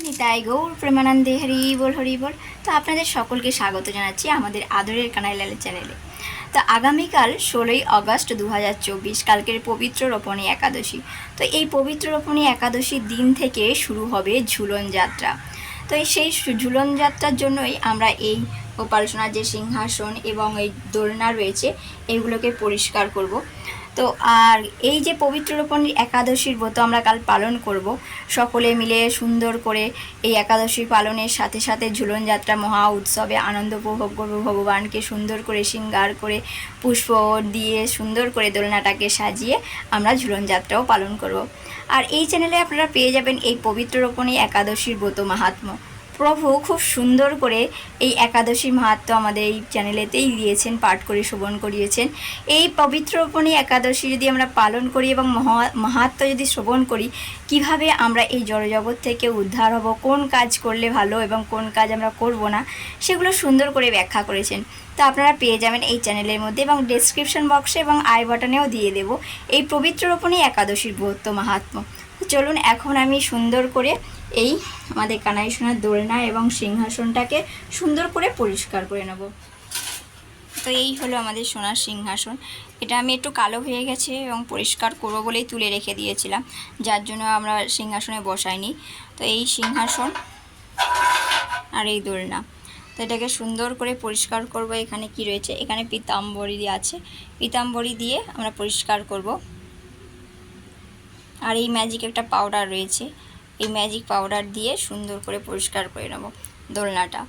নিতাই গৌর প্রেমানন্দে হরি বল। তো আপনাদের সকলকে স্বাগত জানাচ্ছি আমাদের আদরের কানাইলালের চ্যানেলে। তো আগামীকাল 16ই আগস্ট 2024 কালকের পবিত্র রোপণী একাদশী। তো এই পবিত্র রোপণী একাদশীর দিন থেকে শুরু হবে ঝুলন যাত্রা। তো সেই ঝুলন যাত্রার জন্যই আমরা এই গোপালসোনার যে সিংহাসন এবং এই দোলনা রয়েছে এইগুলোকে পরিষ্কার করব। তো আর এই যে পবিত্র রোপণী একাদশীর ব্রত আমরা কাল পালন করব, সকলে মিলে সুন্দর করে এই একাদশী পালনের সাথে সাথে ঝুলন যাত্রা মহা উৎসবে আনন্দ উপভোগ করব। ভগবানকে সুন্দর করে শৃঙ্গার করে পুষ্প দিয়ে সুন্দর করে দোলনাটাকে সাজিয়ে আমরা ঝুলন যাত্রাও পালন করব। আর এই চ্যানেলে আপনারা পেয়ে যাবেন এই পবিত্র রোপণী একাদশীর ব্রত মাহাত্ম্য। প্রভু খুব সুন্দর করে এই একাদশীর মাহাত্ম্য আমাদের এই চ্যানেলেতেই দিয়েছেন, পাঠ করে শ্রবণ করিয়েছেন। এই পবিত্র রোপণী একাদশী যদি আমরা পালন করি এবং মাহাত্ম্য যদি শ্রবণ করি, কিভাবে আমরা এই জড়জগৎ থেকে উদ্ধার হব, কোন কাজ করলে ভালো এবং কোন কাজ আমরা করব না, সেগুলো সুন্দর করে ব্যাখ্যা করেছেন। তো আপনারা পেয়ে যাবেন এই চ্যানেলের মধ্যে এবং ডেসক্রিপশন বক্সে এবং আই বাটনেও দিয়ে দেব এই পবিত্র রোপণী একাদশীর ব্রত মাহাত্ম্য। চলুন এখন আমি সুন্দর করে এই আমাদের কানাইসোনার দোলনা এবং সিংহাসনটাকে সুন্দর করে পরিষ্কার করে নেব। তো এই হলো আমাদের সোনার সিংহাসন। এটা আমি একটু কালো হয়ে গেছে এবং পরিষ্কার করবো বলেই তুলে রেখে দিয়েছিলাম, যার জন্য আমরা সিংহাসনে বসাইনি। তো এই সিংহাসন আর এই দোলনা, তো এটাকে সুন্দর করে পরিষ্কার করব। এখানে কি রয়েছে, এখানে পীতাম্বরী আছে, পীতাম্বরী দিয়ে আমরা পরিষ্কার করব। আর এই ম্যাজিক একটা পাউডার রয়েছে, এই ম্যাজিক পাউডার দিয়ে সুন্দর করে পরিষ্কার করে নেব দোলনাটা।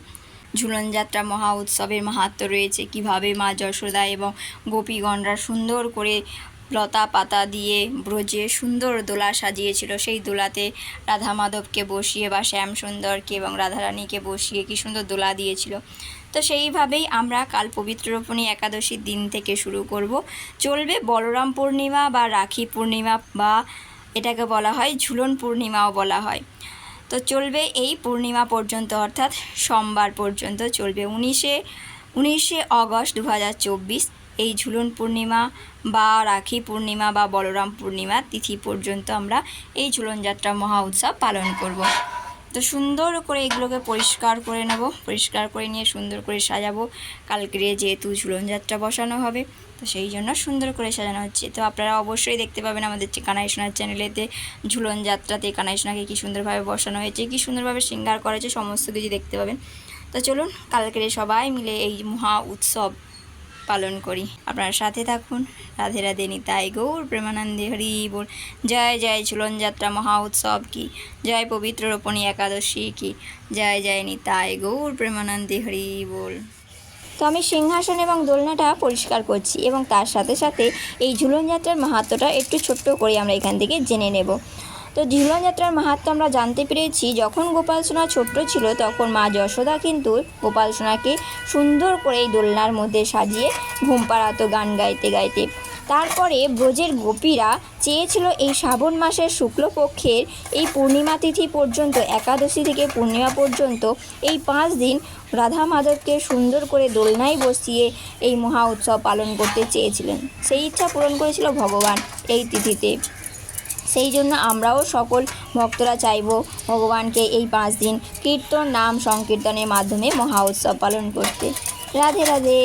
ঝুলন যাত্রা মহা উৎসবের মাহাত্ম্য রয়েছে, কিভাবে মা যশোদা এবং গোপীগণরা সুন্দর করে লতা পাতা দিয়ে ব্রজে সুন্দর দোলা সাজিয়েছিল। সেই দোলাতে রাধা মাধবকে বসিয়ে বা শ্যাম সুন্দরকে এবং রাধারানীকে বসিয়ে কি সুন্দর দোলা দিয়েছিল। তো সেইভাবেই আমরা কাল পবিত্র রোপণী একাদশীর দিন থেকে শুরু করব। চলবে বলরাম পূর্ণিমা বা রাখি পূর্ণিমা, বা এটাকে বলা হয় ঝুলন পূর্ণিমাও বলা হয়। তো চলবে এই পূর্ণিমা পর্যন্ত, অর্থাৎ সোমবার পর্যন্ত চলবে। 19শে আগস্ট 2024 এই ঝুলন পূর্ণিমা বা রাখি পূর্ণিমা বা বলরাম পূর্ণিমা তিথি পর্যন্ত আমরা এই ঝুলন যাত্রা মহা উৎসব পালন করব। তো সুন্দর করে এগুলোকে পরিষ্কার করে নেব, পরিষ্কার করে নিয়ে সুন্দর করে সাজাবো। কালকে যেহেতু ঝুলন যাত্রা বসানো হবে, তো সেই জন্য সুন্দর করে সাজানো হচ্ছে। তো আপনারা অবশ্যই দেখতে পাবেন আমাদের কানাইসোনার চ্যানেলেতে ঝুলন যাত্রাতে কানাইসোনাকে কী সুন্দরভাবে বসানো হয়েছে, কী সুন্দরভাবে শৃঙ্গার করা হয়েছে, সমস্ত কিছু দেখতে পাবেন। তো চলুন কালকে সবাই মিলে এই মহা উৎসব পালন করি। আপনারা সাথে থাকুন। রাধে রাধে, নিতাই গৌর প্রেমানন্দে হরি বল। জয় জয় ঝুলন যাত্রা মহা উৎসব কি, জয় পবিত্র রোপণী একাদশী কি, জয় জয় নিতাই গৌর প্রেমানন্দে হরি বল। তো আমি সিংহাসন এবং দোলনাটা পরিষ্কার করছি এবং তার সাথে সাথে এই ঝুলন যাত্রার মাহাত্ম্যটা একটু ছোট্ট করে আমরা এখান থেকে জেনে নেব। তো ঝুলন যাত্রার মাহাত্ম্য আমরা জানতে পেরেছি, যখন গোপাল সোনা ছোট্ট ছিল তখন মা যশোদা কিন্তু গোপাল সোনাকে সুন্দর করে এই দোলনার মধ্যে সাজিয়ে ঘুম পাড়াতো গান গাইতে গাইতে। তারপরে ব্রজের গোপীরা চেয়েছিল এই শ্রাবণ মাসের শুক্লপক্ষের এই পূর্ণিমা তিথি পর্যন্ত, একাদশী থেকে পূর্ণিমা পর্যন্ত এই 5 দিন রাধা মাধবকে সুন্দর করে দোলনায় বসিয়ে এই মহা উৎসব পালন করতে চেয়েছিলেন। সেই ইচ্ছা পূরণ করেছিল ভগবান এই তিথিতে। সেই জন্য আমরাও সকল ভক্তরা চাইব ভগবানকে এই 5 দিন কীর্তন নাম সংকীর্তনের মাধ্যমে মহা উৎসব পালন করতে। রাধে রাধে।